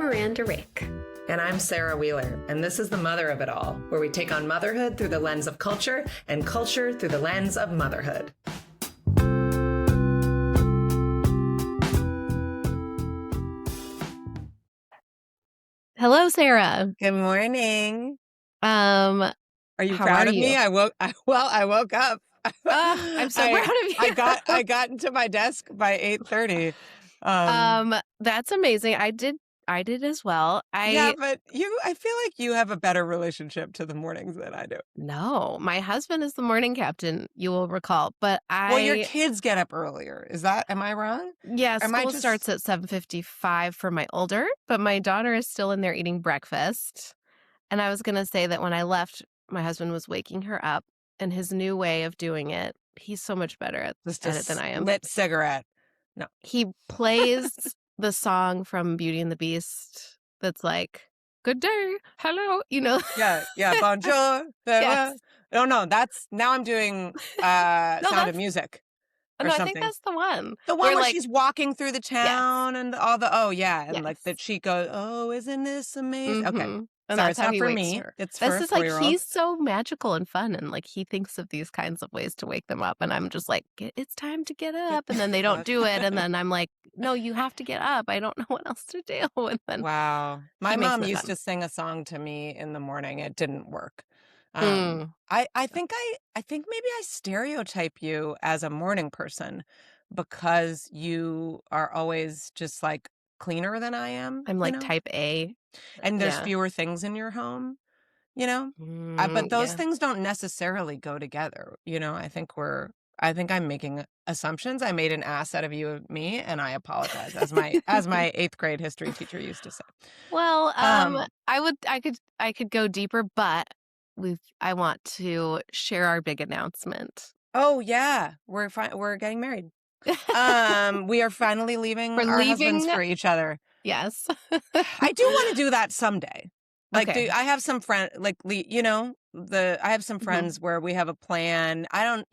Miranda Rick. And I'm Sarah Wheeler, and this is The Mother of It All, where we take on motherhood through the lens of culture and culture through the lens of motherhood. Hello, Sarah. Good morning. Are you proud of me? I woke up. I'm so proud of you. I got into my desk by 8:30. That's amazing. I did as well. Yeah, but I feel like you have a better relationship to the mornings than I do. No, my husband is the morning captain, you will recall, but Well, your kids get up earlier. Am I wrong? Yeah, school starts at 7:55 for my older, but my daughter is still in there eating breakfast. And I was going to say that when I left, my husband was waking her up, and his new way of doing it, he's so much better at it than I am. Lit cigarette. No. He plays the song from Beauty and the Beast that's like, good day, hello, Yeah, bonjour. Yes. No, now I'm doing Sound of Music. Or no, something. I think that's the one. The one where she's walking through the town and all the, and like that she goes, oh, isn't this amazing? Mm-hmm. Okay. And sorry, that's it's how not he for wakes me. her. It's for This a is like, 4-year-old. he's so magical and fun, and like he thinks of these kinds of ways to wake them up, and I'm just like, it's time to get up, and then they don't do it, and then I'm like, no, you have to get up. I don't know what else to do. And then wow, my mom used to sing a song to me in the morning. It didn't work. I think maybe I stereotype you as a morning person because you are always just like cleaner than I am. I'm like type A. And there's fewer things in your home, but those things don't necessarily go together. I think I'm making assumptions. I made an ass out of you of me, and I apologize, as my 8th grade history teacher used to say. Well, I could go deeper, but I want to share our big announcement. Oh yeah, we're getting married. We are finally leaving husbands for each other. Yes. I do want to do that someday. Like, okay. I have some friends, like, I have some friends where we have a plan. I don't,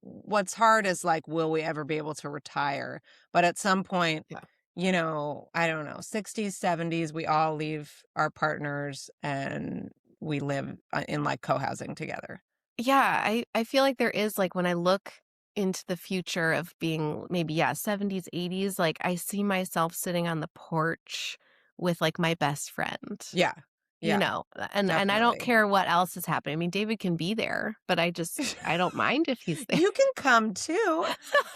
what's hard is like, will we ever be able to retire? But at some point, I don't know, 60s, 70s, we all leave our partners and we live in like co-housing together. Yeah, I feel like there is, like, when I look into the future of being maybe 70s, 80s, like I see myself sitting on the porch with like my best friend. Yeah. And definitely. I don't care what else is happening. I mean, David can be there, but I don't mind if he's there. You can come too.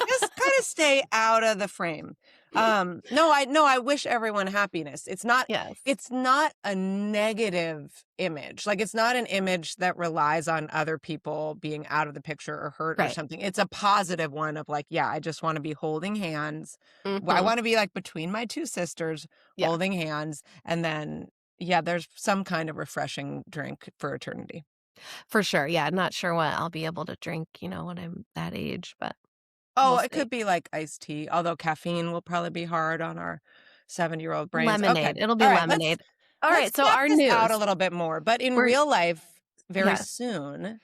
Just kind of stay out of the frame. I wish everyone happiness. It's not a negative image. Like, it's not an image that relies on other people being out of the picture or hurt or something. It's a positive one of like, I just want to be holding hands. I want to be like between my two sisters, holding hands. And then, there's some kind of refreshing drink for eternity. For sure. Yeah. Not sure what I'll be able to drink, when I'm that age, but. It could be like iced tea, although caffeine will probably be hard on our 7-year-old brains. Lemonade. Okay. It'll be lemonade. All right. So our news out a little bit more, but in real life, very soon,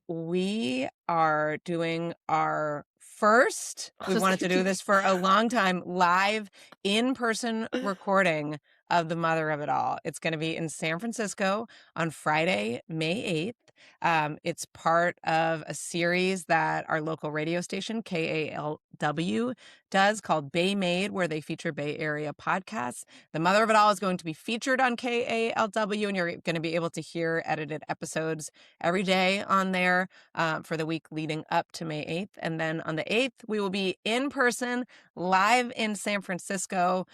we are doing our first. We wanted to do this for a long time. Live in-person recording of The Mother of It All. It's going to be in San Francisco on Friday, May 8th. It's part of a series that our local radio station, KALW, does called Bay Made, where they feature Bay Area podcasts. The Mother of It All is going to be featured on KALW, and you're going to be able to hear edited episodes every day on there for the week leading up to May 8th. And then on the 8th, we will be in person, live in San Francisco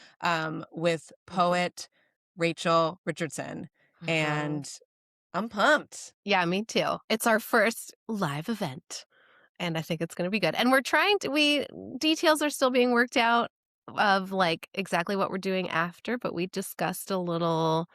with poet Rachel Richardson. And I'm pumped. Yeah, me too. It's our first live event, and I think it's going to be good. And details are still being worked out of like exactly what we're doing after, but we discussed a little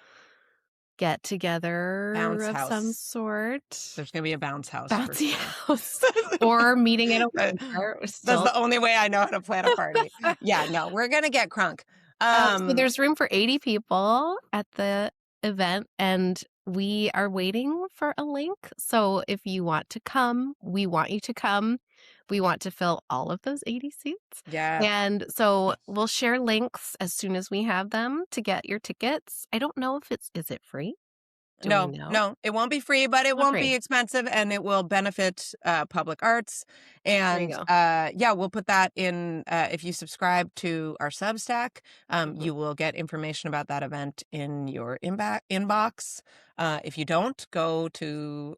get together of some sort. There's going to be a bounce house. Bouncy house. Or meeting at a bar. That's the only way I know how to plan a party. We're going to get crunk. So there's room for 80 people at the event, and we are waiting for a link. So if you want to come, we want you to come. we want to fill all of those 80 seats. Yeah. And so we'll share links as soon as we have them to get your tickets. I don't know if is it free? Do we No, know? no, it won't be free, but it Not won't free. be expensive, and it will benefit public arts. There you And go. yeah, we'll put that in. If you subscribe to our Substack, Mhm. you will get information about that event in your inbox. If you don't, go to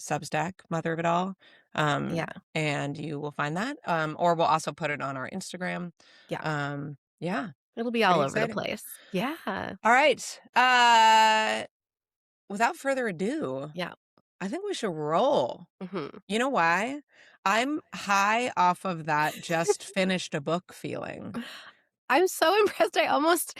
Substack, Mother of It All, Yeah. and you will find that. Or we'll also put it on our Instagram. Yeah. Yeah, It'll be all pretty over the exciting. place. Yeah. All right. Without further ado, Yeah. I think we should roll. Mhm. You know why? I'm high off of that just finished a book feeling, I'm so impressed. I almost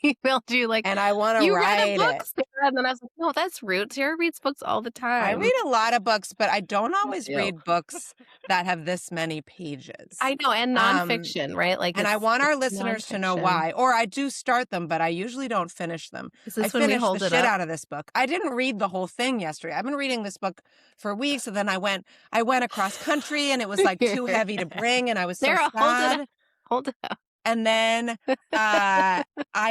emailed you like, and I want to "You read a write book, it. Sarah," and then I was like, "No, that's rude. Sarah reads books all the I time." read a lot of books, but I don't Me always too. read books that have this many pages. I know, and Um, nonfiction, right? Like, and I want it's our listeners to know nonfiction. why. Or I do start them, but I usually don't finish them. Is I this when we finished the hold it shit up? out of this book. I didn't read the whole thing yesterday. I've been reading this book for weeks, and then I went across country, and it was like too heavy to bring, and I was so Sarah, hold it up. sad. Hold it up. And then I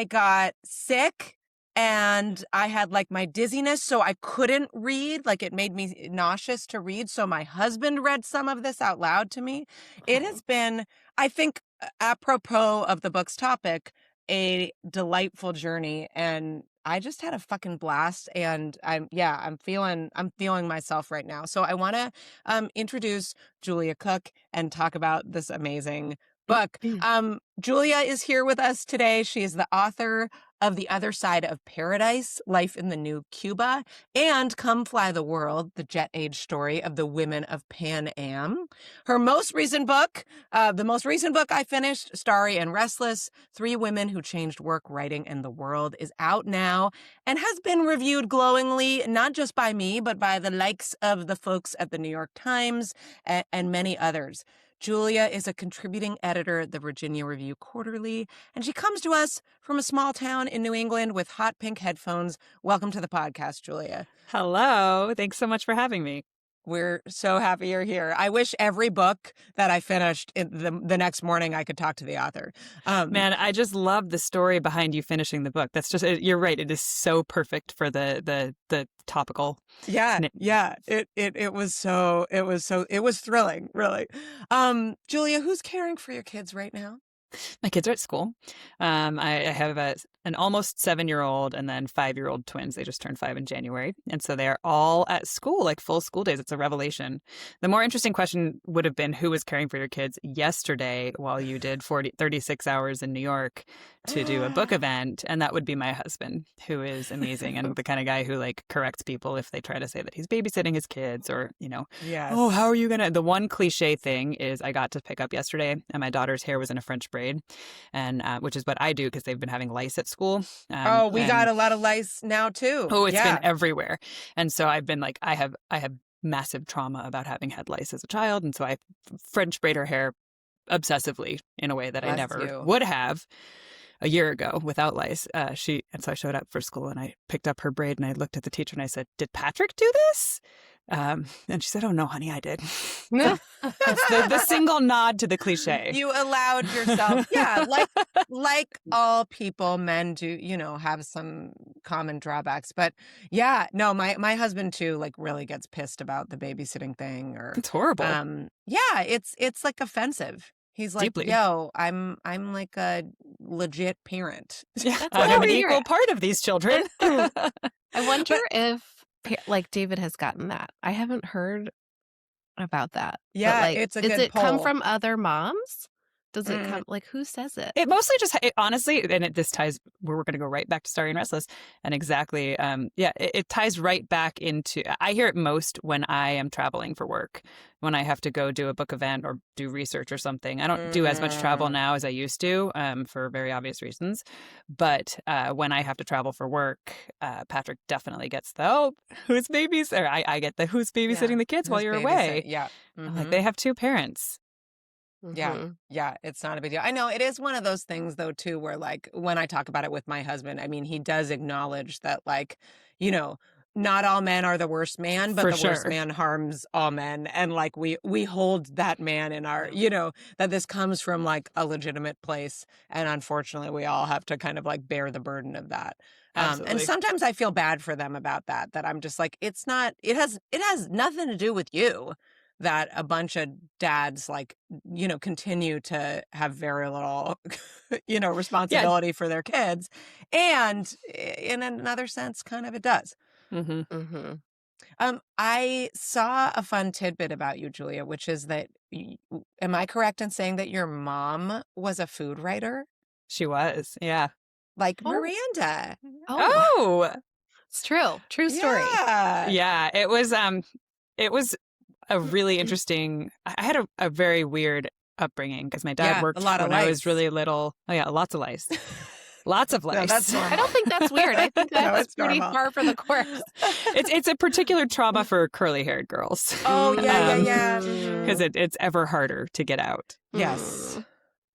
got sick and I had like my dizziness, so I couldn't read. Like it made me nauseous to read. So my husband read some of this out loud to me. It Oh, has been, I think, apropos of the book's topic, a delightful journey. And I just had a fucking blast. And I'm feeling myself right now. So I want to introduce Julia Cooke and talk about this amazing book. Julia is here with us today. She is the author of The Other Side of Paradise, Life in the New Cuba, and Come Fly the World, the jet age story of the women of Pan Am. Her most recent book, the most recent book I finished, Starry and Restless, Three Women Who Changed Work, Writing, and the World, is out now and has been reviewed glowingly, not just by me, but by the likes of the folks at the New York Times and many others. Julia is a contributing editor at the Virginia Review Quarterly, and she comes to us from a small town in New England with hot pink headphones. Welcome to the podcast, Julia. Hello. Thanks so much for having me. We're so happy you're here. I wish every book that I finished the next morning I could talk to the author. Man, I just love the story behind you finishing the book. That's just, you're right. It is so perfect for the topical. Yeah. It was thrilling, really. Julia, who's caring for your kids right now? My kids are at school. I have an almost 7-year-old and then 5-year-old twins. They just turned 5 in January. And so they're all at school, like full school days. It's a revelation. The more interesting question would have been who was caring for your kids yesterday while you did 36 hours in New York to do a book event. And that would be my husband, who is amazing and the kind of guy who like corrects people if they try to say that he's babysitting his kids or, Yes. oh, how are you going to? The one cliche thing is I got to pick up yesterday and my daughter's hair was in a French braid, and which is what I do because they've been having lice at school. We got a lot of lice now too. Oh, it's been everywhere. And so I've been like, I have massive trauma about having had lice as a child. And so I French braid her hair obsessively in a way that I never would have a year ago without lice. And so I showed up for school and I picked up her braid and I looked at the teacher and I said, "Did Patrick do this?" And she said, "Oh no, honey, I did." That's the single nod to the cliche. You allowed yourself, like all people, men do, have some common drawbacks. But yeah, no, my husband too, like really gets pissed about the babysitting thing, or It's horrible. It's like offensive. He's like, Deeply. "Yo, I'm like a legit parent." Yeah, That's I'm an weird. equal part of these children. I wonder if like David has gotten that. I haven't heard about that. But, Yeah, like, it's a does good it come poll. from other moms? Does it come like who says it? It mostly just, honestly, and this ties, we're going to go right back to Starry and Restless. And exactly, it ties right back into, I hear it most when I am traveling for work, when I have to go do a book event or do research or something. I don't do as much travel now as I used to for very obvious reasons. But when I have to travel for work, Patrick definitely gets the, who's babysitting? Or I get the who's babysitting the kids while you're away. Yeah. Like they have two parents. Yeah, it's not a big deal. I know it is one of those things though too, where like when I talk about it with my husband, I mean, he does acknowledge that like, not all men are the worst man, but For the worst sure. man harms all men. And like we hold that man in our, that this comes from like a legitimate place. And unfortunately, we all have to kind of like bear the burden of that. And Absolutely. sometimes I feel bad for them about that I'm just like, it has nothing to do with you that a bunch of dads like, continue to have very little, responsibility for their kids. And in another sense, kind of it does. Mm-hmm. Mm-hmm. I saw a fun tidbit about you, Julia, which is that, am I correct in saying that your mom was a food writer? She was, yeah. Like Oh. Miranda. Oh, It's true. True story. yeah. It was a really interesting. I had a very weird upbringing because my dad worked a lot of when I was lice. really little. Oh yeah, lots of lice. Lots of lice. No, that's normal. I don't think that's weird. I think No, that's it's pretty normal. par for the course. It's a particular trauma for curly-haired girls. Oh, yeah. Because it's ever harder to get out. Yes.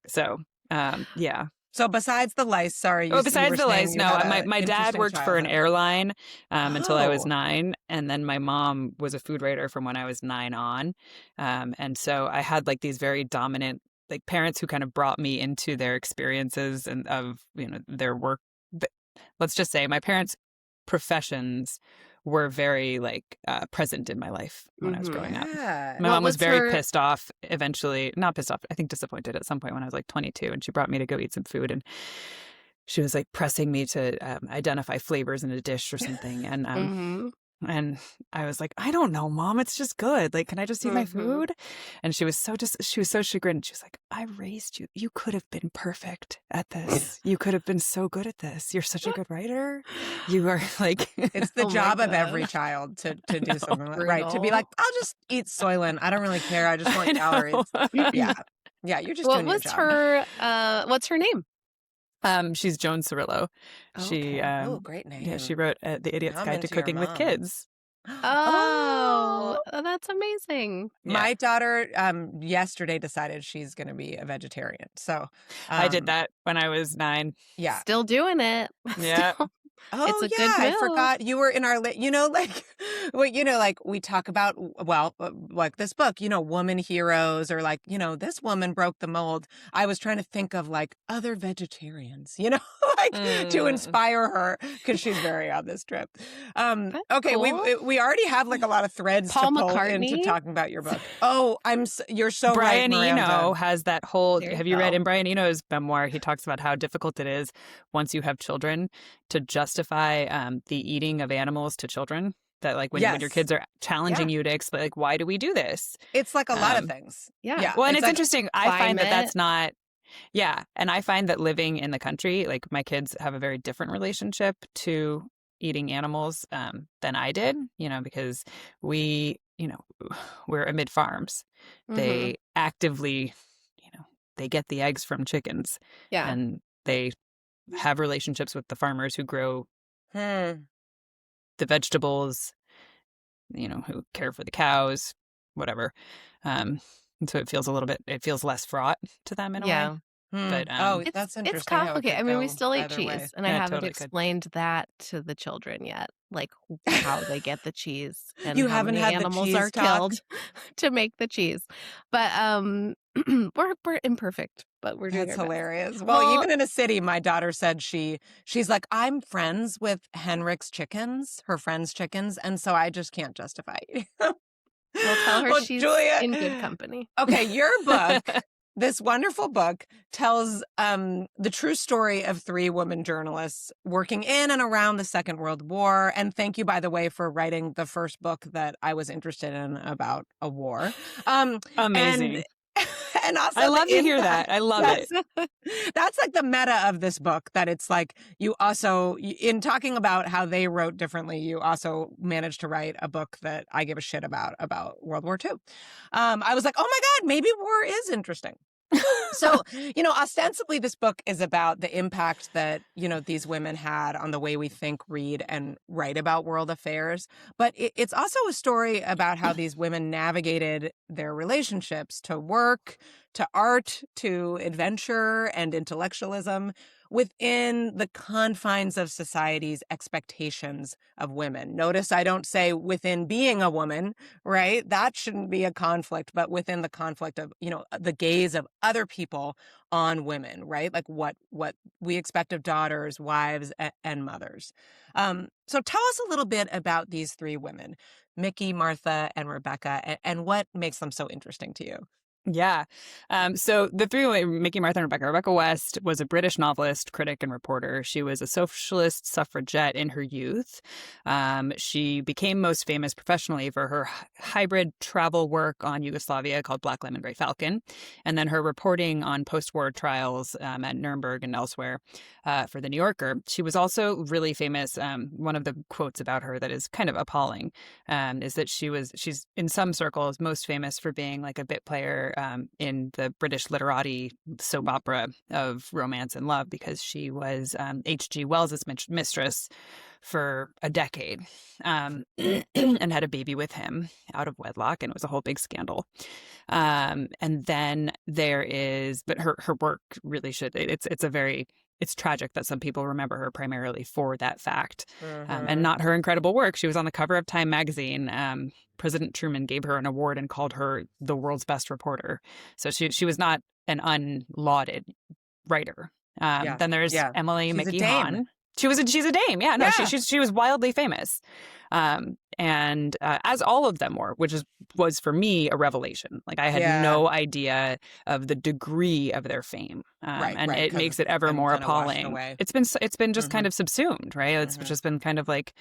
So, yeah. So besides the lice, sorry. Besides the lice, no. My dad interesting worked for an childhood. airline until I was Oh. 9, and then my mom was a food writer from when I was 9 on, and so I had like these very dominant like parents who kind of brought me into their experiences and of their work. Let's just say my parents' professions were very like present in my life when I was growing up. Yeah. My mom was very pissed off eventually, not pissed off, I think disappointed at some point when I was like 22, and she brought me to go eat some food, and she was like pressing me to identify flavors in a dish or something. And and I was like, I don't know, Mom, it's just good. Like, can I just eat my food? And she was so chagrined. She was like, I raised you. You could have been perfect at this. You could have been so good at this. You're such a good writer. You are like, it's the job of every child to do something like right. To be like, I'll just eat Soylent. I don't really care. I just want calories. Yeah. You're just doing your job. What's her name? She's Joan Cirillo. She great name. Yeah, she wrote The Idiot's I'm Guide to into your Cooking with mom. Kids. Oh, that's amazing. My daughter yesterday decided she's going to be a vegetarian. So I did that when I was 9. Yeah. Still doing it. Yeah. Oh, It's a yeah, good I move. forgot you were in our, like we talk about, like this book, woman heroes, or like, this woman broke the mold. I was trying to think of like other vegetarians, to inspire her because she's very on this trip. Okay, cool. we already have like a lot of threads Paul to pull McCartney? into talking about your book. Oh, you're so Brian right, Eno Miranda. has that whole. There you Have you read go. in Brian Eno's memoir? He talks about how difficult it is once you have children to justify the eating of animals to children. That like when your kids are challenging you to explain, like, why do we do this? It's like a lot of things. Yeah. Well, and it's like interesting. I find that that's climate. not. Yeah, and I find that living in the country, like my kids have a very different relationship to eating animals than I did. Because we're amid farms. They actively, they get the eggs from chickens. Yeah. And they have relationships with the farmers who grow the vegetables, who care for the cows, whatever. And so it feels less fraught to them in a way. But that's interesting. It's complicated. I mean, we still eat cheese, way. and I haven't totally explained that to the children yet, like how they get the cheese and You how haven't many had the animals cheese are talk? killed to make the cheese. But we're imperfect, but we're doing That's our best. hilarious. Well, even in a city, my daughter said she's like, I'm friends with Henrik's chickens, her friend's chickens, and so I just can't justify it. We'll tell her she's Julia, in good company. Okay, your book, this wonderful book, tells the true story of 3 women journalists working in and around the Second World War. And thank you, by the way, for writing the first book that I was interested in about a war. Amazing. And also I love to hear that. I love it. That's like the meta of this book, that it's like you also, in talking about how they wrote differently, you also managed to write a book that I give a shit about World War II. I was like, oh my God, maybe war is interesting. So, ostensibly this book is about the impact that, these women had on the way we think, read, and write about world affairs. But it's also a story about how these women navigated their relationships to work, to art, to adventure, and intellectualism within the confines of society's expectations of women. Notice I don't say within being a woman, right? That shouldn't be a conflict, but within the conflict of, the gaze of other people on women, right? Like what we expect of daughters, wives, and mothers. So tell us a little bit about these three women, Mickey, Martha, and Rebecca, and what makes them so interesting to you. Yeah. So the three, Mickey, Martha, and Rebecca. Rebecca West was a British novelist, critic, and reporter. She was a socialist suffragette in her youth. She became most famous professionally for her hybrid travel work on Yugoslavia called Black Lemon, Grey Falcon, and then her reporting on post-war trials at Nuremberg and elsewhere for The New Yorker. She was also really famous. One of the quotes about her that is kind of appalling is that she's in some circles most famous for being like a bit player in the British literati soap opera of romance and love, because she was H.G. Wells's mistress for a decade and had a baby with him out of wedlock, and it was a whole big scandal. And then but her work really it's tragic that some people remember her primarily for that fact, and not her incredible work. She was on the cover of Time magazine. President Truman gave her an award and called her the world's best reporter. So she was not an unlauded writer. Then there's Emily She's Mickey a dame. Hahn. She's a dame. Yeah, no, Yeah. she was wildly famous. And as all of them were, which was for me a revelation. Like I had no idea of the degree of their fame, and it makes it ever more appalling. It's been just kind of subsumed, right? It's just been kind of like,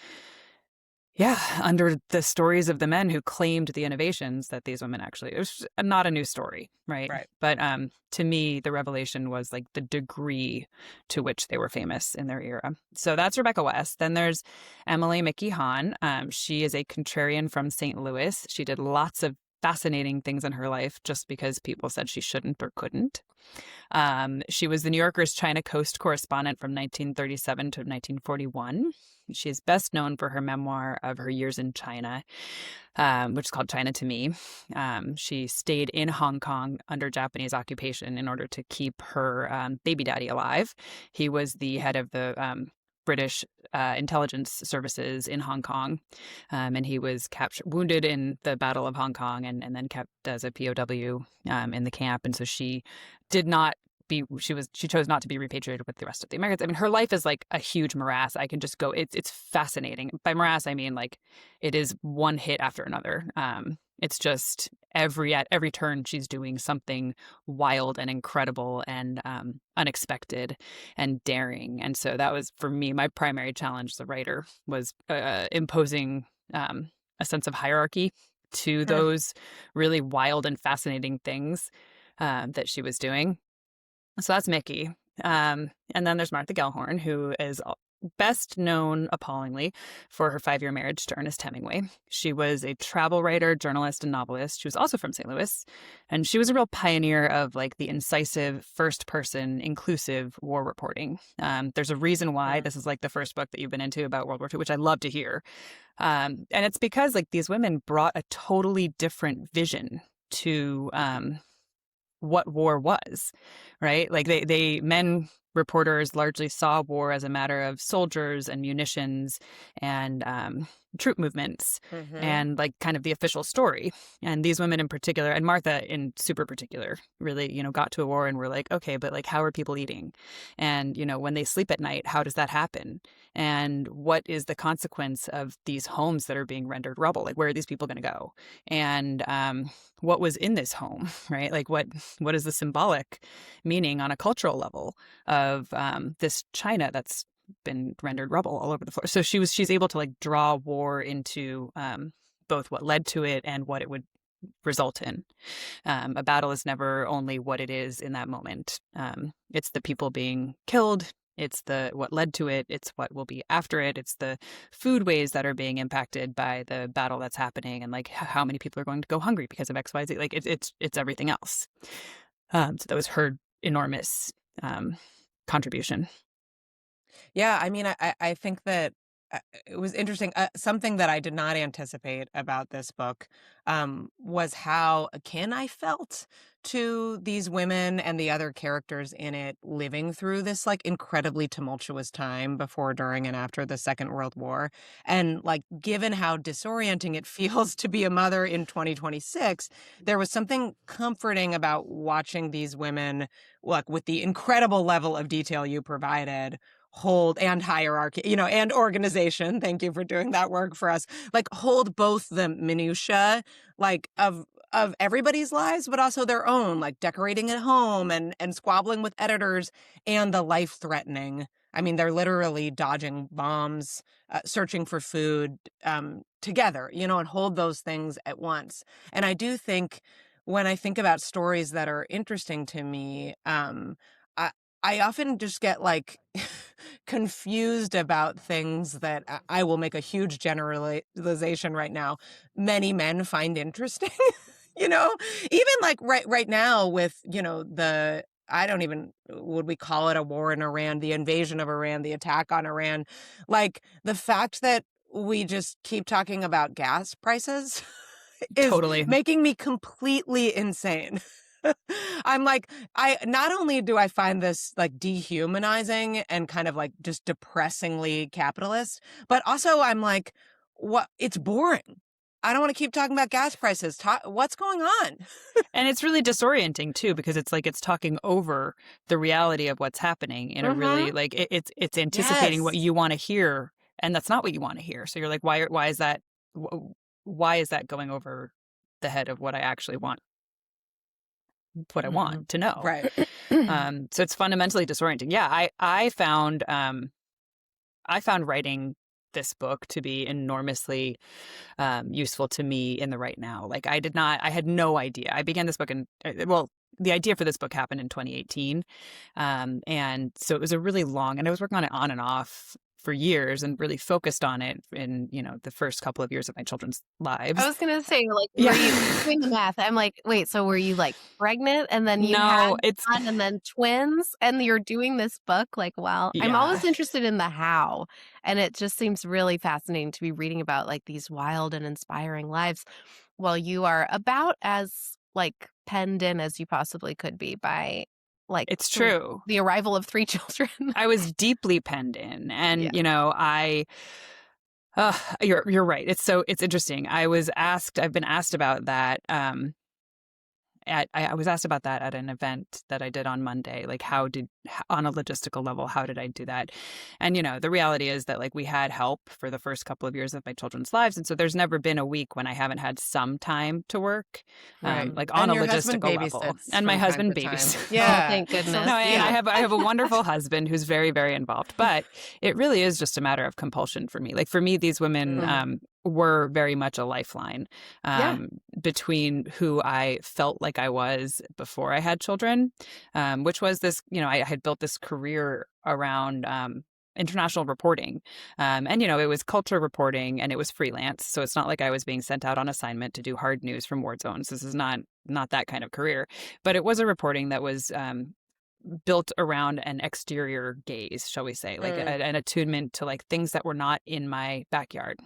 under the stories of the men who claimed the innovations that these women it was not a new story, right? But to me, the revelation was like the degree to which they were famous in their era. So that's Rebecca West. Then there's Emily Mickey Hahn. She is a contrarian from St. Louis. She did lots of fascinating things in her life just because people said she shouldn't or couldn't. She was the New Yorker's China Coast correspondent from 1937 to 1941. She is best known for her memoir of her years in China, which is called China to Me. She stayed in Hong Kong under Japanese occupation in order to keep her baby daddy alive. He was the head of the British intelligence services in Hong Kong, and he was wounded in the Battle of Hong Kong, and then kept as a POW in the camp. And so she chose not to be repatriated with the rest of the Americans. I mean, her life is like a huge morass. I can just go. It's fascinating. By morass, I mean like it is one hit after another. It's just at every turn she's doing something wild and incredible and unexpected and daring. And so that was, for me, my primary challenge as a writer was imposing a sense of hierarchy to those really wild and fascinating things that she was doing. So that's Mickey. And then there's Martha Gellhorn, who is best known, appallingly, for her 5-year marriage to Ernest Hemingway. She was a travel writer, journalist, and novelist. She was also from St. Louis, and she was a real pioneer of like the incisive, first-person, inclusive war reporting. There's a reason why this is like the first book that you've been into about World War II, which I love to hear. And it's because like these women brought a totally different vision to what war was, right? Like men reporters largely saw war as a matter of soldiers and munitions and troop movements and like kind of the official story. And these women in particular, and Martha in super particular, really, got to a war and were like, okay, but like, how are people eating? And, when they sleep at night, how does that happen? And what is the consequence of these homes that are being rendered rubble? Like, where are these people going to go? And what was in this home, right? Like, what is the symbolic meaning on a cultural level of this China that's been rendered rubble all over the floor? So she's able to like draw war into both what led to it and what it would result in. A battle is never only what it is in that moment. It's the people being killed. It's what led to it. It's what will be after it. It's the foodways that are being impacted by the battle that's happening, and like how many people are going to go hungry because of X, Y, Z. Like it's everything else. So that was her enormous contribution. Yeah, I mean, I think that it was interesting. Something that I did not anticipate about this book was how akin I felt to these women and the other characters in it living through this like incredibly tumultuous time before, during, and after the Second World War. And like, given how disorienting it feels to be a mother in 2026, there was something comforting about watching these women, like with the incredible level of detail you provided, hold, and hierarchy, and organization. Thank you for doing that work for us. Like, hold both the minutia, like of everybody's lives, but also their own, like decorating at home and squabbling with editors, and the life threatening. I mean, they're literally dodging bombs, searching for food, together, and hold those things at once. And I do think, when I think about stories that are interesting to me, I, I often just get like confused about things that I will make a huge generalization right now. Many men find interesting, you know, even like right now with, I don't even, would we call it a war in Iran, the invasion of Iran, the attack on Iran, like the fact that we just keep talking about gas prices is Totally. making me completely insane. I'm like, not only do I find this like dehumanizing and kind of like just depressingly capitalist, but also I'm like, what? It's boring. I don't want to keep talking about gas prices. What's going on? And it's really disorienting too, because it's like it's talking over the reality of what's happening in a really like it's anticipating what Yes. you want to hear, and that's not what you want to hear. So you're like, why is that? Why is that going over the head of what I actually want? What I want to know. Right. So it's fundamentally disorienting. Yeah, I found writing this book to be enormously useful to me in the right now. Like I had no idea. I began this book the idea for this book happened in 2018. And so it was a really long, and I was working on it on and off for years and really focused on it in, the first couple of years of my children's lives. I was going to say, like, were you doing the math? I'm like, wait, so were you like pregnant and then you had one and then twins and you're doing this book? Like, wow. Yeah. I'm always interested in the how. And it just seems really fascinating to be reading about like these wild and inspiring lives while you are about as like penned in as you possibly could be by like it's true. The arrival of 3 children. I was deeply penned in, and you're right. It's interesting. I've been asked about that. I was asked about that at an event that I did on Monday. Like, on a logistical level, how did I do that? And, the reality is that like we had help for the first couple of years of my children's lives. And so there's never been a week when I haven't had some time to work, like on a logistical level. And my husband babysits. Yeah. Oh, thank goodness. No, and I have a wonderful husband who's very, very involved. But it really is just a matter of compulsion for me. Like for me, these women were very much a lifeline between who I felt like I was before I had children, which was this, I had built this career around international reporting. And, it was culture reporting and it was freelance. So it's not like I was being sent out on assignment to do hard news from war zones. This is not that kind of career. But it was a reporting that was built around an exterior gaze, shall we say, like an attunement to like things that were not in my backyard.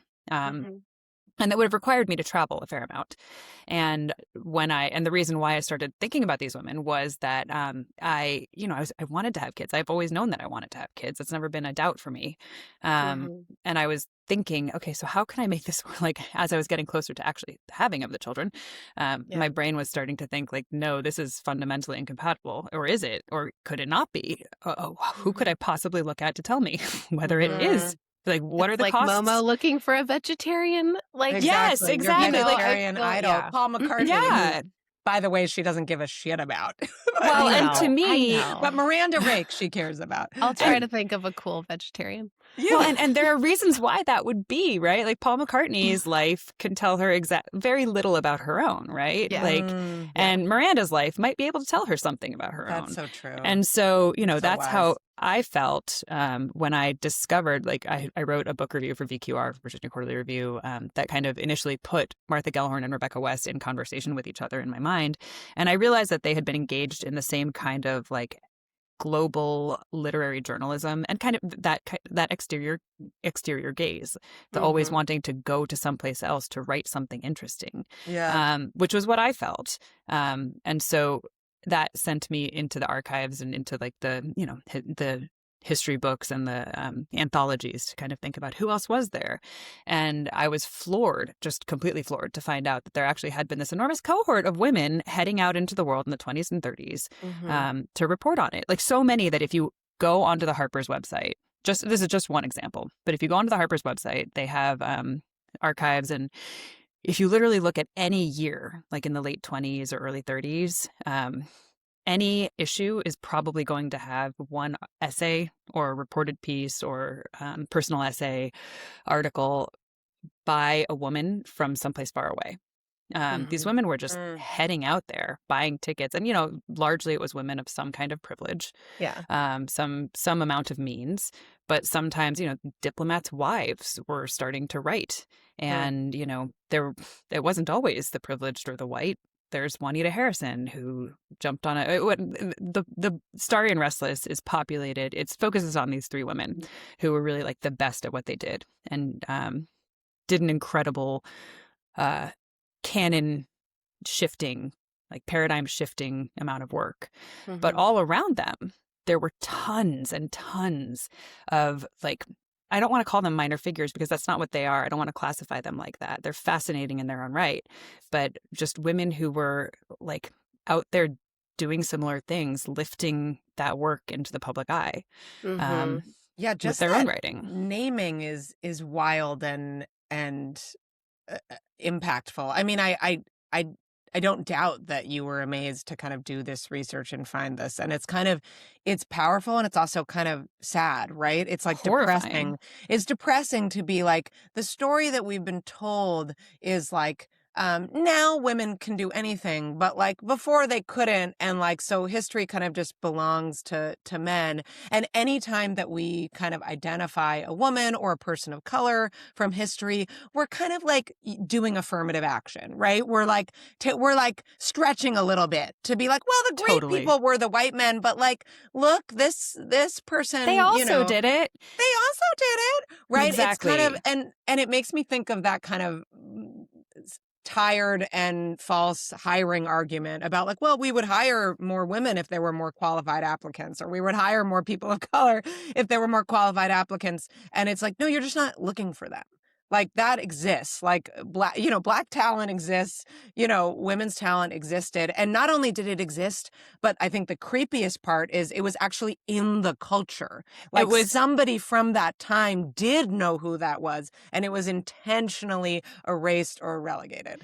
And that would have required me to travel a fair amount. And the reason why I started thinking about these women was that I wanted to have kids. I've always known that I wanted to have kids. It's never been a doubt for me. And I was thinking, okay, so how can I make this work? Like as I was getting closer to actually having of the children, my brain was starting to think like, no, this is fundamentally incompatible. Or is it? Or could it not be? Who could I possibly look at to tell me whether it is? Like, what are the costs? Like Momo looking for a vegetarian? Like, yes, exactly. Your vegetarian idol, Paul McCartney. Yeah. Who, by the way, she doesn't give a shit about. Well, and to me, but Miranda Rake, she cares about. I'll try to think of a cool vegetarian. Yeah. Well, and there are reasons why that would be, right? Like Paul McCartney's life can tell her very little about her own, right? Yeah. Like, and Miranda's life might be able to tell her something about her own. That's so true. And so, that's wise. how I felt when I discovered, like, I wrote a book review for VQR, Virginia Quarterly Review, that kind of initially put Martha Gellhorn and Rebecca West in conversation with each other in my mind. And I realized that they had been engaged in the same kind of, like, global literary journalism and kind of that exterior gaze, the always Mhm. wanting to go to someplace else to write something interesting, Yeah. which was what I felt. And so that sent me into the archives and into like the, you know, the history books and the anthologies to kind of think about who else was there. And I was floored, just completely floored, to find out that there actually had been this enormous cohort of women heading out into the world in the 20s and 30s Mhm. to report on it. Like so many that if you go onto the Harper's website, this is just one example, but if you go onto the Harper's website, they have archives. And if you literally look at any year, like in the late 20s or early 30s, any issue is probably going to have one essay or reported piece or personal essay article by a woman from someplace far away. These Mhm. women were just Mm. heading out there, buying tickets, and you know, largely it was women of some kind of privilege, Yeah. some amount of means. But sometimes, you know, diplomats' wives were starting to write, Mm. and you know, it wasn't always the privileged or the white. There's Juanita Harrison who jumped on the Starry and Restless is populated. It focuses on these three women who were really like the best at what they did, and did an incredible uh, canon shifting, like paradigm shifting amount of work. But Mhm. all around them, there were tons and tons of like, I don't want to call them minor figures because that's not what they are. I don't want to classify them like that. They're fascinating in their own right. But just women who were like out there doing similar things, lifting that work into the public eye Mhm. um, Yeah, with just their own that writing. naming is wild and impactful. I mean, I I don't doubt that you were amazed to kind of do this research and find this. And it's powerful and it's also kind of sad, right? It's like Horrifying. depressing. It's depressing to be like the story that we've been told is like now women can do anything, but like before they couldn't, and like so history kind of just belongs to men. And anytime that we kind of identify a woman or a person of color from history, we're kind of like doing affirmative action, right? We're like stretching a little bit to be like, well, the great Totally. people were the white men, but like, look, this They person, also did it. they also did it, right? It's kind of Exactly. and it makes me think of that kind of tired and false hiring argument about like, well, we would hire more women if there were more qualified applicants, or we would hire more people of color if there were more qualified applicants. And it's like, no, you're just not looking for them. Like that exists. Like black talent exists, women's talent existed. And not only did it exist, but I think the creepiest part is it was actually in the culture. It Like was, somebody from that time did know who that was, and it was intentionally erased or relegated.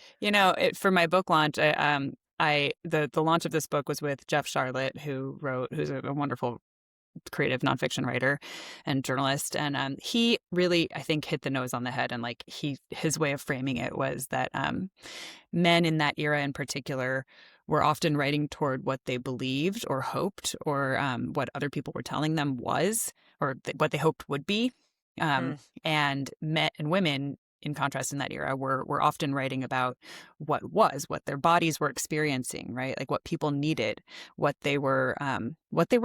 for my book launch, the launch of this book was with Jeff Charlotte, who's a wonderful creative nonfiction writer and journalist, and he really, I think, hit the nose on the head. And like his way of framing it was that men in that era in particular were often writing toward what they believed or hoped, or what other people were telling them was, or what they hoped would be. Hmm. And men and women, in contrast, in that era, were often writing about what their bodies were experiencing, right? Like what people needed, what they were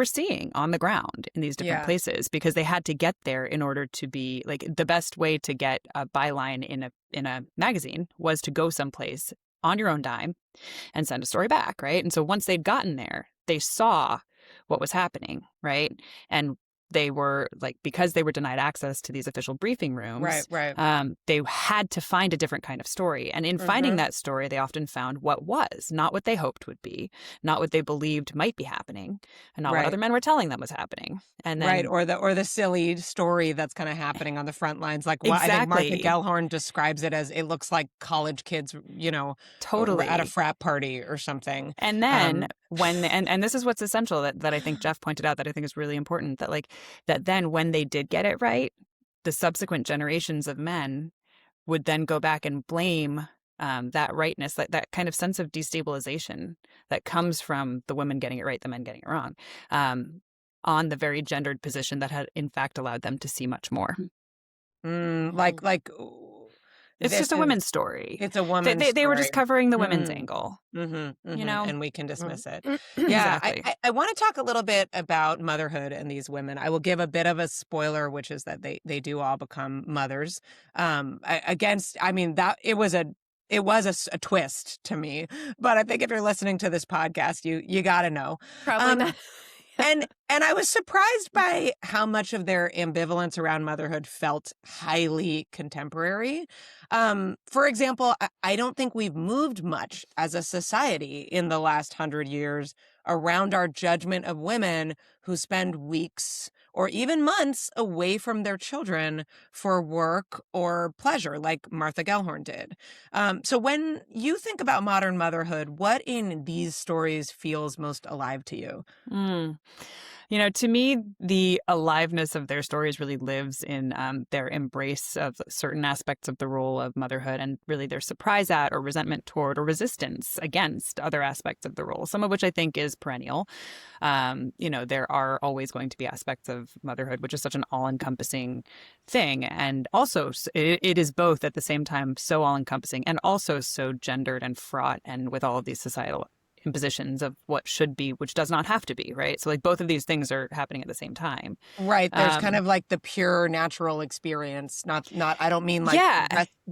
seeing on the ground in these different Yeah. places, because they had to get there in order to be like the best way to get a byline in a magazine was to go someplace on your own dime and send a story back, right? And so once they'd gotten there, they saw what was happening, right? And they were like, because they were denied access to these official briefing Right, rooms, right. they had to find a different kind of story. And in finding Mm-hmm. that story, they often found what was, not what they hoped would be, not what they believed might be happening, and not what Right. other men were telling them was happening. And Right. then Or the silly story that's kind of happening on the front lines. Like what I think Martha exactly, Gellhorn describes it as, it looks like college kids, at a totally. frat party or something. And then Um, when and this is what's essential that I think Jeff pointed out, that I think is really important, that like that then when they did get it right, the subsequent generations of men would then go back and blame that rightness, that kind of sense of destabilization that comes from the women getting it right, the men getting it wrong, on the very gendered position that had in fact allowed them to see much more. like It's This just a is women's story. It's a woman's They were just story. covering the women's Mm. angle, Mm-hmm, you mm-hmm. know? And we can dismiss it. Yeah, Exactly. I want to talk a little bit about motherhood and these women. I will give a bit of a spoiler, which is that they do all become mothers. I mean, that it was a twist to me, but I think if you're listening to this podcast, you got to know. Probably Um, not. and I was surprised by how much of their ambivalence around motherhood felt highly contemporary. For example, I don't think we've moved much as a society in the last 100 years around our judgment of women who spend weeks or even months away from their children for work or pleasure, like Martha Gellhorn did. So when you think about modern motherhood, what in these stories feels most alive to you? Mm. To me, the aliveness of their stories really lives in their embrace of certain aspects of the role of motherhood and really their surprise at or resentment toward or resistance against other aspects of the role, some of which I think is perennial. There are always going to be aspects of motherhood, which is such an all-encompassing thing. And also, it is both at the same time so all-encompassing and also so gendered and fraught and with all of these societal impositions of what should be, which does not have to be, right? So like both of these things are happening at the same time. Right. There's kind of like the pure natural experience. I don't mean like Yeah.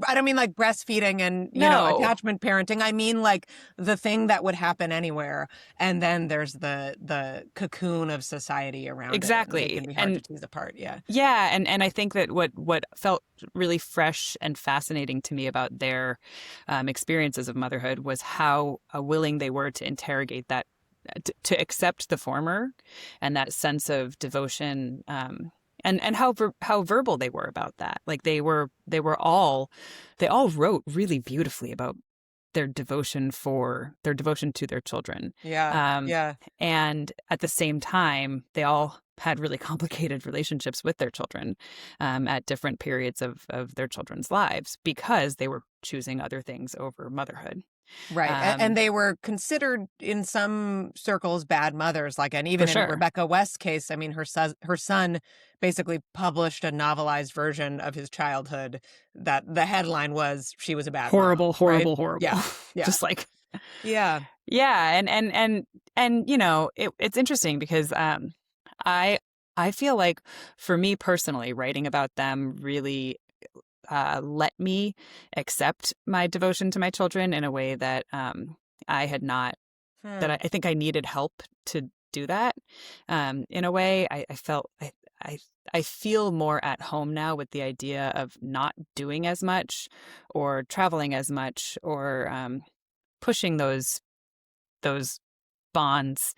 I don't mean like breastfeeding and No. attachment parenting. I mean like the thing that would happen anywhere. And then there's the cocoon of society around Exactly. it. It can be hard to tease apart. Yeah. Yeah. And I think that what felt really fresh and fascinating to me about their experiences of motherhood was how willing they were to interrogate that, to accept the former and that sense of devotion, and how verbal they were about that. Like they all wrote really beautifully about their devotion to their children. Yeah. Yeah. And at the same time, they all had really complicated relationships with their children at different periods of their children's lives because they were choosing other things over motherhood. Right. And they were considered in some circles bad mothers. And even For in sure. Rebecca West's case, I mean, her son basically published a novelized version of his childhood that the headline was she was a bad horrible, mom, horrible, right? horrible. Yeah. Yeah. Just like Yeah. yeah, and it's interesting because I feel like for me personally, writing about them really let me accept my devotion to my children in a way that I had not, that I think I needed help to do that. In a way, I felt I feel more at home now with the idea of not doing as much or traveling as much or pushing those bonds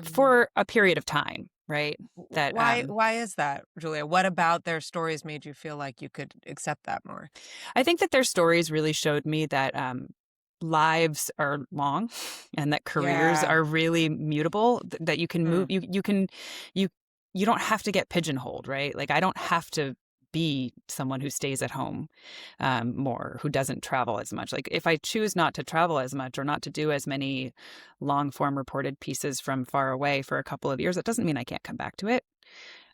for a period of time, right? That Why is that, Julia? What about their stories made you feel like you could accept that more? I think that their stories really showed me that lives are long and that careers are really mutable, that you can move, you don't have to get pigeonholed, right? Like I don't have to be someone who stays at home more, who doesn't travel as much. Like if I choose not to travel as much or not to do as many long form reported pieces from far away for a couple of years, that doesn't mean I can't come back to it.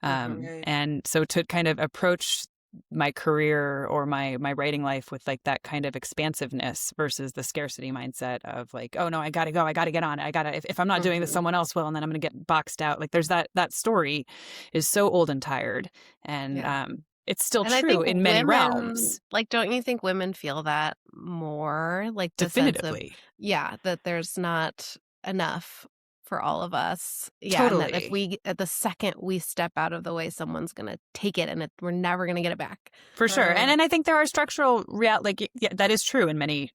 Right. And so to kind of approach my career or my writing life with like that kind of expansiveness versus the scarcity mindset of like, oh no, I gotta go, I gotta get on it, if I'm not doing this, someone else will, and then I'm gonna get boxed out. Like there's that story is so old and tired, and it's still true in many realms. Like, don't you think women feel that more? Like the Definitively. sense of, that there's not enough for all of us. Yeah, Totally. and that if at the second we step out of the way, someone's going to take it and we're never going to get it back. For sure. And I think there are structural that is true in many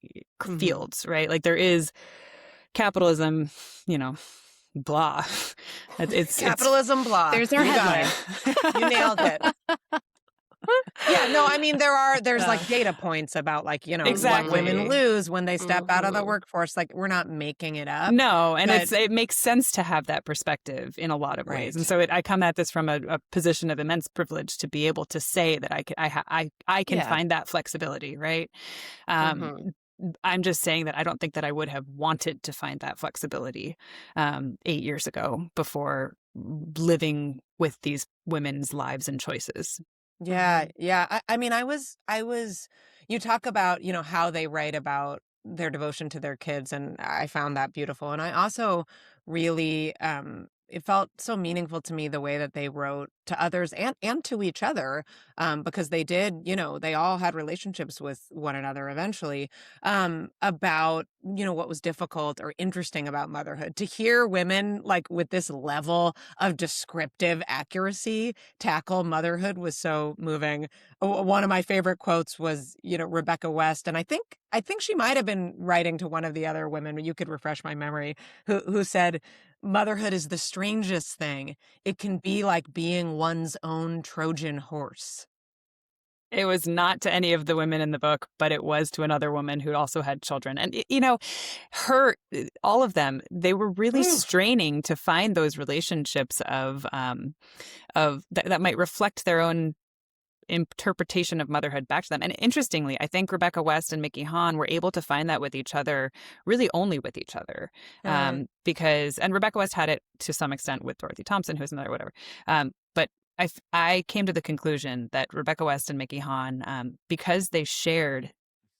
fields, right? Like there is capitalism, blah. It's capitalism, blah. There's our headline. You nailed it. Yeah, no, I mean there's like data points about exactly. what women lose when they step out of the workforce. Like we're not making it up. No, and it makes sense to have that perspective in a lot of ways. And so I come at this from a position of immense privilege to be able to say that I can find that flexibility, right? I'm just saying that I don't think that I would have wanted to find that flexibility 8 years ago before living with these women's lives and choices. Yeah, yeah. I mean, you talk about, how they write about their devotion to their kids, and I found that beautiful. And I also really, it felt so meaningful to me the way that they wrote to others and to each other, because they did, they all had relationships with one another eventually, about, what was difficult or interesting about motherhood. To hear women like with this level of descriptive accuracy tackle motherhood was so moving. One of my favorite quotes was, Rebecca West, and I think she might have been writing to one of the other women. You could refresh my memory, who said, "Motherhood is the strangest thing. It can be like being one's own Trojan horse." It was not to any of the women in the book, but it was to another woman who also had children. And, all of them, they were really Mm. straining to find those relationships of that might reflect their own interpretation of motherhood back to them. And interestingly, I think Rebecca West and Mickey Hahn were able to find that with each other, really only with each other. And Rebecca West had it to some extent with Dorothy Thompson, who's another whatever. But I came to the conclusion that Rebecca West and Mickey Hahn, because they shared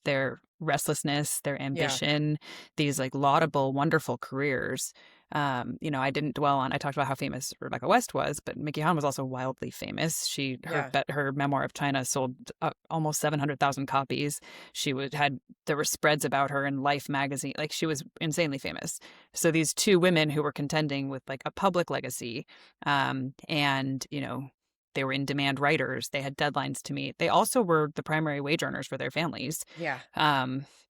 their restlessness, their Yeah, ambition, these like laudable, wonderful careers. I didn't dwell on. I talked about how famous Rebecca West was, but Mickey Hahn was also wildly famous. yeah, Her memoir of China sold almost 700,000 copies. There were spreads about her in Life magazine. Like she was insanely famous. So these two women who were contending with like a public legacy, and they were in demand writers. They had deadlines to meet. They also were the primary wage earners for their families. yeah.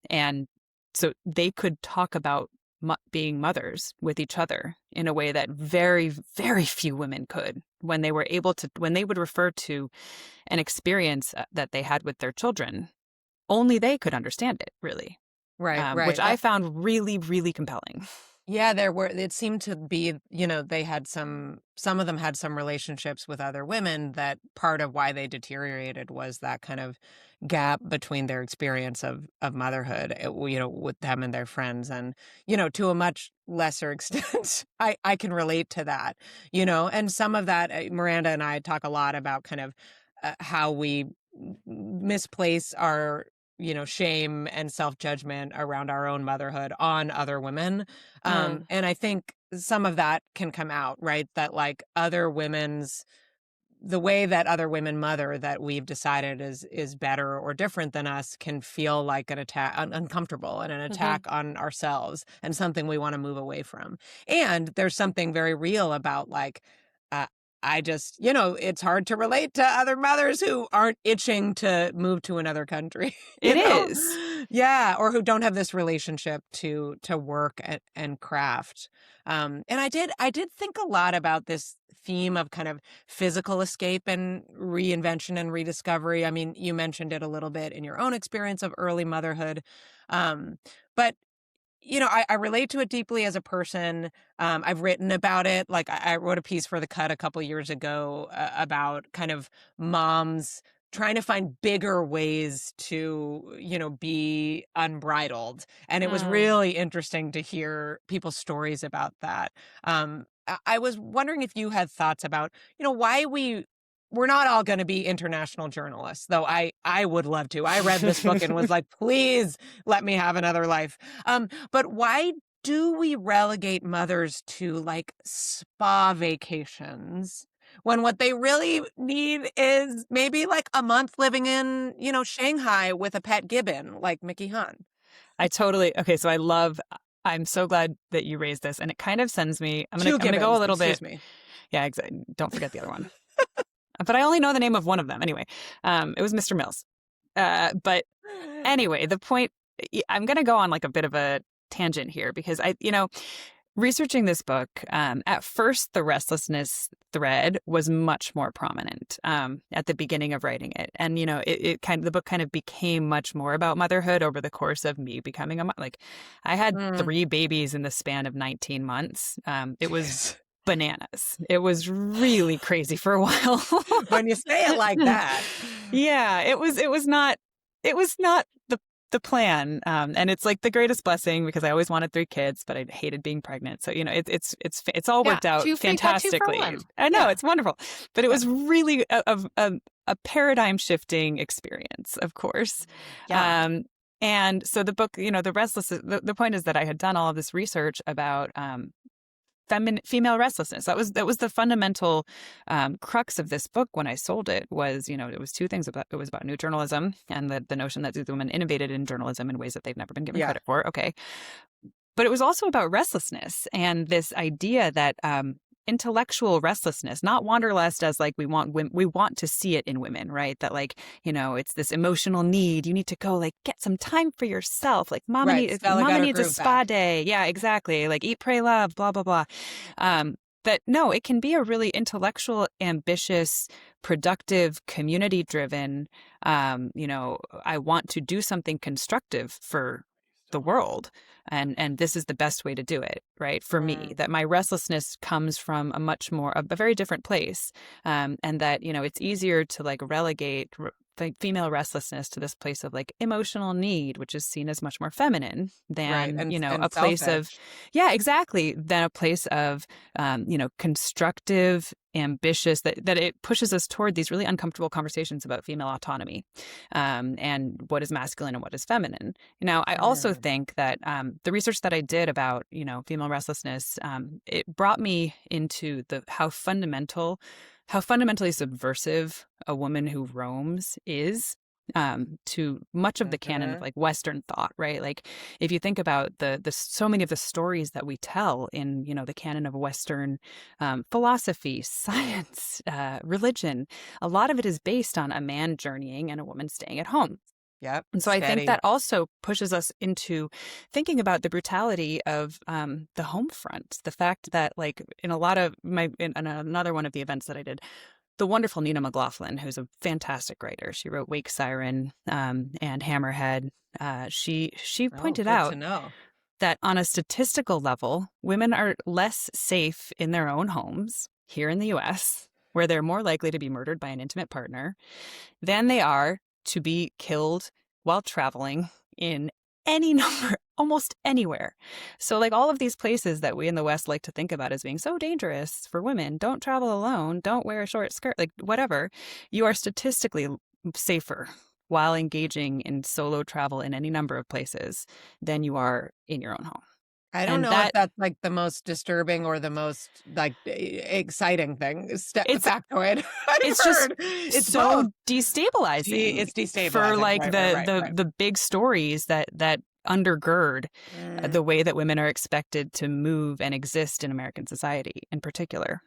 And so they could talk about being mothers with each other in a way that very, very few women could when they would refer to an experience that they had with their children. Only they could understand it, really, Right, which right. I found really, really compelling. Yeah, it seemed to be, they had some of them had some relationships with other women that part of why they deteriorated was that kind of gap between their experience of motherhood, with them and their friends. And, to a much lesser extent, I can relate to that, and some of that, Miranda and I talk a lot about kind of how we misplace our shame and self-judgment around our own motherhood on other women. And I think some of that can come out, right? That like the way that other women mother that we've decided is better or different than us can feel like an attack, uncomfortable, and an Mm-hmm. attack on ourselves, and something we want to move away from. And there's something very real about like, uh, I just, it's hard to relate to other mothers who aren't itching to move to another country, It is. Yeah, or who don't have this relationship to work and craft. And I did think a lot about this theme of kind of physical escape and reinvention and rediscovery. I mean, you mentioned it a little bit in your own experience of early motherhood. But I relate to it deeply as a person. I've written about it. Like I wrote a piece for The Cut a couple years ago, about kind of moms trying to find bigger ways to, be unbridled. And it was Mm. really interesting to hear people's stories about that. I was wondering if you had thoughts about, why we're not all going to be international journalists, though I would love to. I read this book and was like, please let me have another life. But why do we relegate mothers to like spa vacations when what they really need is maybe like a month living in, Shanghai with a pet gibbon like Mickey Hunt? Okay. So I'm so glad that you raised this, and it kind of sends me. Two I'm gonna go a gibbons, little excuse bit. me. Yeah, exactly. Don't forget the other one. But I only know the name of one of them anyway. It was Mr. Mills. But anyway, the point. I'm gonna go on like a bit of a tangent here because researching this book, at first the restlessness thread was much more prominent at the beginning of writing it, and the book kind of became much more about motherhood over the course of me becoming a mother. Like, I had Mm. 3 babies in the span of 19 months. It was Jeez. bananas. It was really crazy for a while. When you say it like that. Yeah, it was not. It was not the the plan. And it's like the greatest blessing because I always wanted 3 kids, but I hated being pregnant. So, it's all worked out got 2 for fantastically. 1. I know, Yeah. it's wonderful. But it was really a paradigm shifting experience, of course. Yeah. And so the book, the Restlessness, the point is that I had done all of this research about female restlessness. That was the fundamental crux of this book when I sold it. Was it was 2 things. It was about new journalism and the notion that these women innovated in journalism in ways that they've never been given credit for. Okay, but it was also about restlessness and this idea that intellectual restlessness, not wanderlust as like we want to see it in women, right? That like, it's this emotional need. You need to go like get some time for yourself. Like mama needs a spa day. Yeah, exactly. Like eat, pray, love, blah, blah, blah. That no, it can be a really intellectual, ambitious, productive, community driven, I want to do something constructive for the world. And this is the best way to do it, right? For me, that my restlessness comes from a very different place. And that, it's easier to like relegate female restlessness to this place of like emotional need, which is seen as much more feminine than, and a place of, yeah, exactly. Than a place of, constructive, ambitious, that it pushes us toward these really uncomfortable conversations about female autonomy, and what is masculine and what is feminine. Now, I also think that the research that I did about, female restlessness, it brought me into how fundamentally subversive a woman who roams is, to much of the canon of like Western thought, right? Like if you think about the so many of the stories that we tell in, the canon of Western philosophy, science, religion, a lot of it is based on a man journeying and a woman staying at home. Yep. And so I think that also pushes us into thinking about the brutality of the home front. The fact that, like, in another one of the events that I did, the wonderful Nina McLaughlin, who's a fantastic writer, she wrote Wake Siren and Hammerhead. She pointed out that on a statistical level, women are less safe in their own homes here in the U.S., where they're more likely to be murdered by an intimate partner, than they are to be killed while traveling in any number, almost anywhere. So like all of these places that we in the West like to think about as being so dangerous for women, don't travel alone, don't wear a short skirt, like whatever, you are statistically safer while engaging in solo travel in any number of places than you are in your own home. I don't know if that's like the most disturbing or the most like exciting thing. It's factoid. It's so destabilizing. It's destabilizing for like the big stories that undergird the way that women are expected to move and exist in American society in particular.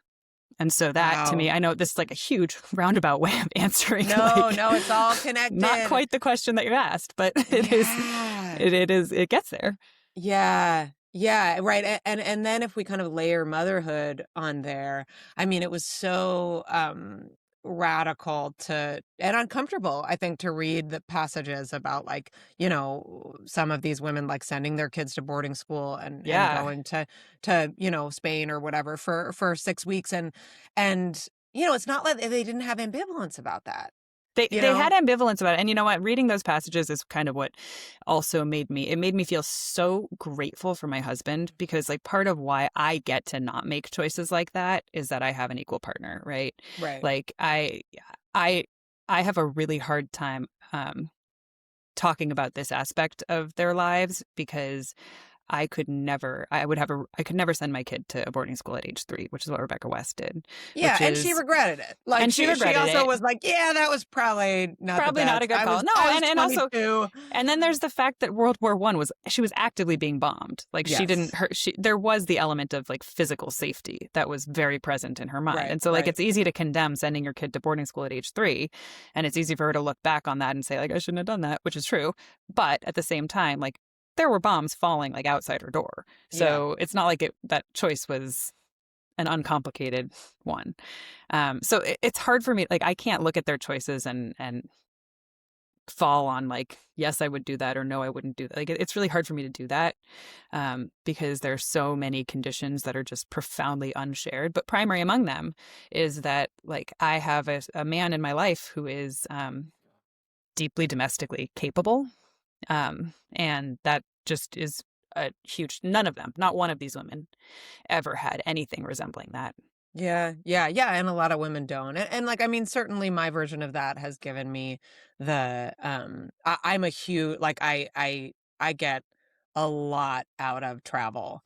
And so that to me, I know this is like a huge roundabout way of answering. No, it's all connected. Not quite the question that you asked, but it gets there. Yeah. Yeah, right. And then if we kind of layer motherhood on there, I mean, it was so radical and uncomfortable, I think, to read the passages about like, some of these women like sending their kids to boarding school and going to Spain or whatever for 6 weeks. And it's not like they didn't have ambivalence about that. They had ambivalence about it. And you know what? Reading those passages is kind of what also made me feel so grateful for my husband, because like part of why I get to not make choices like that is that I have an equal partner, right? Right. Like I have a really hard time talking about this aspect of their lives, because I could never send my kid to a boarding school at age 3, which is what Rebecca West did. Yeah, and she regretted it. Like, and she also was like, "Yeah, that was probably not a good call." And also, and then there's the fact that World War I she was actively being bombed. Like there was the element of like physical safety that was very present in her mind, and so like it's easy to condemn sending your kid to boarding school at age 3, and it's easy for her to look back on that and say like I shouldn't have done that, which is true. But at the same time, like, there were bombs falling like outside her door. So it's not like that choice was an uncomplicated one. So it's hard for me. Like, I can't look at their choices and fall on like, yes, I would do that, or no, I wouldn't do that. Like, it's really hard for me to do that because there's so many conditions that are just profoundly unshared. But primary among them is that like I have a man in my life who is deeply domestically capable. And that just is a huge, none of them, not one of these women ever had anything resembling that. Yeah, yeah, yeah, and a lot of women don't. And like, I mean, certainly my version of that has given me I'm a huge, like, I get a lot out of travel,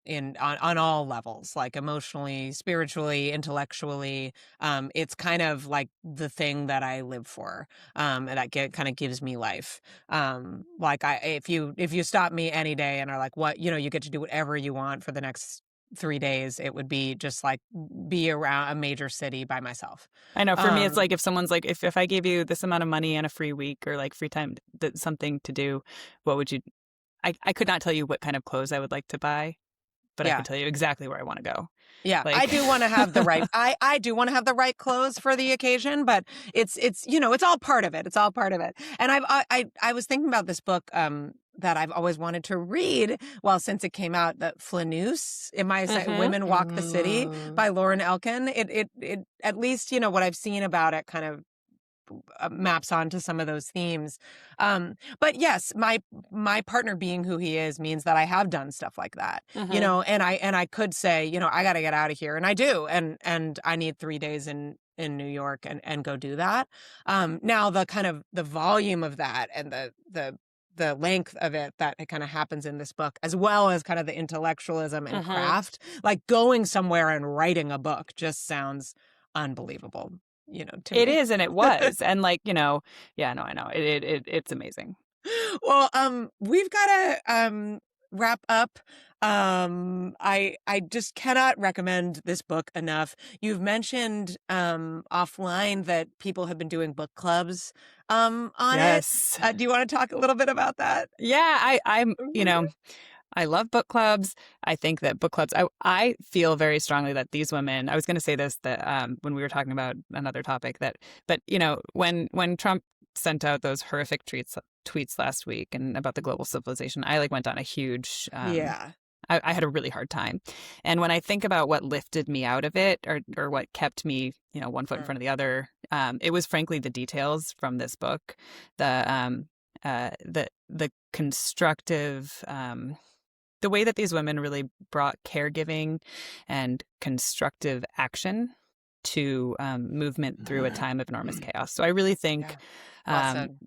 in on all levels, like emotionally, spiritually, intellectually. It's kind of like the thing that I live for, and that kind of gives me life. Like, if you stop me any day and are like, what, you get to do whatever you want for the next 3 days, it would be just like be around a major city by myself. I know for me, it's Um, like if someone's like, if I gave you this amount of money and a free week or like free time, something to do, what would you, I could not tell you what kind of clothes I would like to buy, but I yeah. could tell you exactly where I want to go. Yeah, I Like, do want to have the right I do want to have the right clothes for the occasion, but it's all part of it. It's all part of it. And I was thinking about this book that I've always wanted to read, well, since it came out, that Flanneuse, Am I saying mhm. Women Walk the City Mm. by Lauren Elkin. It at least, what I've seen about it kind of maps onto some of those themes. But yes, my partner being who he is means that I have done stuff like that, Mhm. and I could say, I got to get out of here, and I do, and I need 3 days in New York and go do that. Now the kind of the volume of that and the length of it that it kind of happens in this book, as well as kind of the intellectualism and Mhm. craft, like going somewhere and writing a book just sounds unbelievable, to It me. is, and it was, and like, yeah, no, I know it's amazing. Well, we've got to wrap up. I just cannot recommend this book enough. You've mentioned offline that people have been doing book clubs on it. Yes. Do you want to talk a little bit about that? Yeah, I love book clubs. I think that book clubs, I feel very strongly that these women, I was going to say this, that when we were talking about another topic but when Trump sent out those horrific tweets last week and about the global civilization, I like went on a huge, Yeah. I had a really hard time. And when I think about what lifted me out of it or what kept me, one foot in front of the other, it was frankly the details from this book, the, the constructive, the way that these women really brought caregiving and constructive action to movement through a time of enormous chaos. So I really think, Yeah. Well um, said.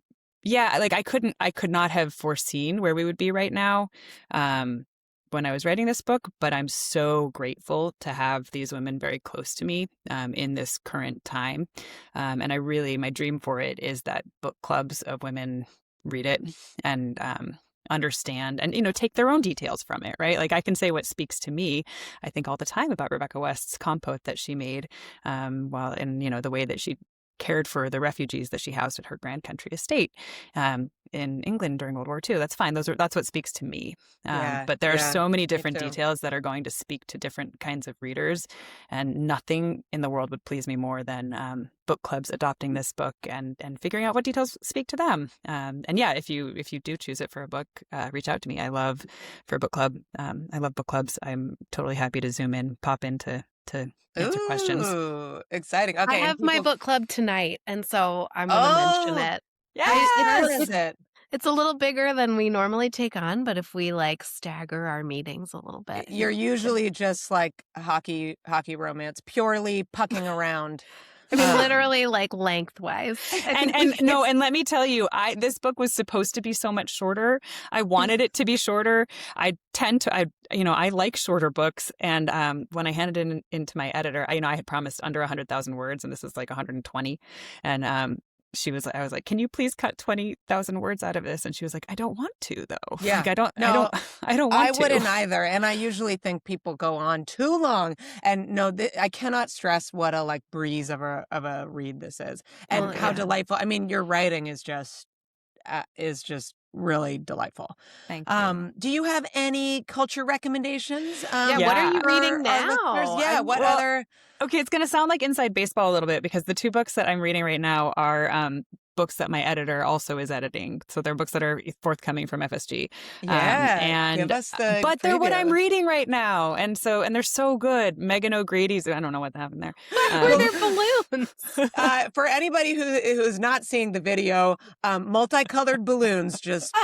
yeah, like I could not have foreseen where we would be right now when I was writing this book, but I'm so grateful to have these women very close to me in this current time. And my dream for it is that book clubs of women read it and understand and take their own details from it, right? Like I can say what speaks to me. I think all the time about Rebecca West's compote that she made, while and the way that she cared for the refugees that she housed at her Grand Country estate in England during World War II. That's fine. That's what speaks to me. Yeah. But there are Yeah. so many Me different too. details that are going to speak to different kinds of readers, and nothing in the world would please me more than book clubs adopting this book and figuring out what details speak to them. And yeah, if you do choose it for a book, reach out to me. I love for a book club. I love book clubs. I'm totally happy to zoom in, pop in to answer questions. Ooh, exciting. I Okay, and have my people. book club tonight, and so I'm gonna mention Oh, it. I which it's turn Yes. is it? it's a little bigger than we normally take on, but if we like stagger our meetings a little bit, You're usually just like hockey romance, purely pucking around. I mean, Um, literally like lengthwise. I And think we no, and let me tell you, this book was supposed to be so much shorter. I wanted it to be shorter. I like shorter books, and when I handed it into my editor, I had promised under 100,000 words, and this is like 120, and I was like, can you please cut 20,000 words out of this? And she was like, I don't want to though. yeah. Like No, I don't I want to. wouldn't either. And I usually think people go on too long. And no, I cannot stress what a like breeze of a read this is, and Well, how yeah. delightful. I mean, your writing is just really delightful. Thank you. Do you have any culture recommendations? Yeah, what are Yeah. you reading for our listeners? now? Yeah. What well, other? Okay, it's going to sound like inside baseball a little bit because the two books that I'm reading right now are books that my editor also is editing. So they're books that are forthcoming from FSG. Yeah, give us the But they're what I'm previews. reading right now. And they're so good. Megan O'Grady's, I don't know what happened there. Were there balloons? For anybody who's not seeing the video, multicolored balloons just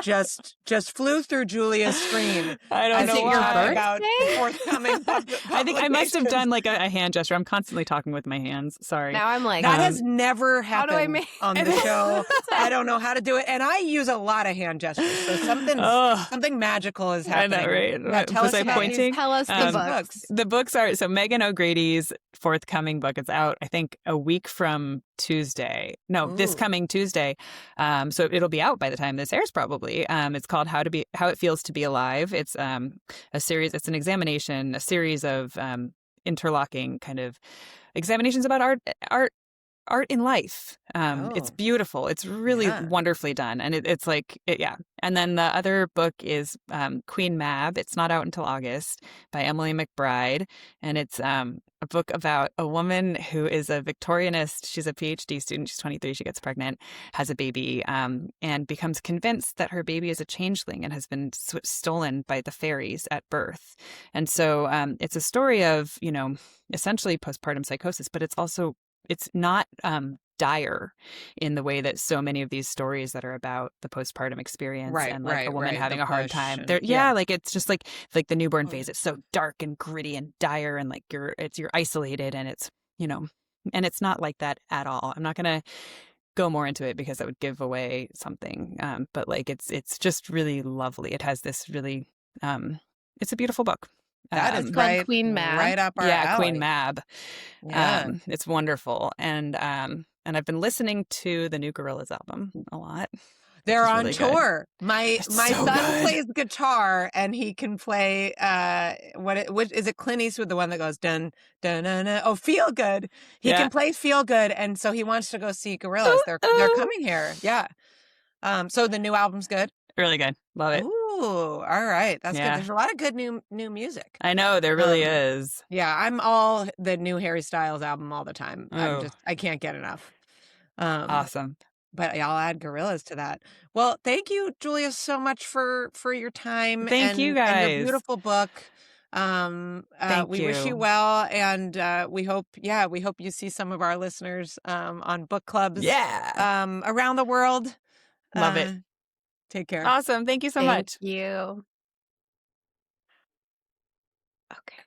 flew through Julia's screen. I don't know why. About forthcoming I think I must have done like a hand gesture. I'm constantly talking with my hands. Sorry. Now I'm like, that has never how do I happened make on the show. I don't know how to do it, and I use a lot of hand gestures. So something magical is happening. I know, right? Yeah, tell us about pointing? Tell us the books. The books are Megan O'Grady's forthcoming book. It's out, I think, a week from Tuesday. No, this coming Tuesday. So it'll be out by the time this airs, probably. It's called How It Feels to Be Alive. It's a series. It's an examination, a series of interlocking kind of examinations about art in life. It's beautiful. It's really wonderfully done. And it's like, yeah. And then the other book is Queen Mab. It's not out until August, by Emily McBride. And it's a book about a woman who is a Victorianist. She's a PhD student. She's 23. She gets pregnant, has a baby, and becomes convinced that her baby is a changeling and has been stolen by the fairies at birth. And so it's a story of, essentially postpartum psychosis, but it's not dire in the way that so many of these stories that are about the postpartum experience and like a woman having a hard time. Like it's just like the newborn phase. It's so dark and gritty and dire, and like you're isolated, and it's and it's not like that at all. I'm not gonna go more into it because that would give away something. But like it's just really lovely. It has this really it's a beautiful book. That is called Queen Mab. Right up our alley. Queen Mab. Yeah. It's wonderful. And I've been listening to the new Gorillaz album a lot. They're on really tour. My son good. plays guitar, and he can play what is it? Clint Eastwood, the one that goes dun dun dun. Dun. Oh, Feel Good. He can play Feel Good, and so he wants to go see Gorillaz. They're coming here. Yeah. So the new album's good. Really good. Love it. Ooh, all right. That's good. There's a lot of good new music. I know, there really is. Yeah, I'm all the new Harry Styles album all the time. I can't get enough. Awesome. But I'll add Gorillaz to that. Well, thank you, Julia, so much for your time. Thank you, guys. And your beautiful book. We wish you well, and we hope you see some of our listeners on book clubs. Around the world. Love it. Take care. Awesome. Thank you so much. Thank you. Okay.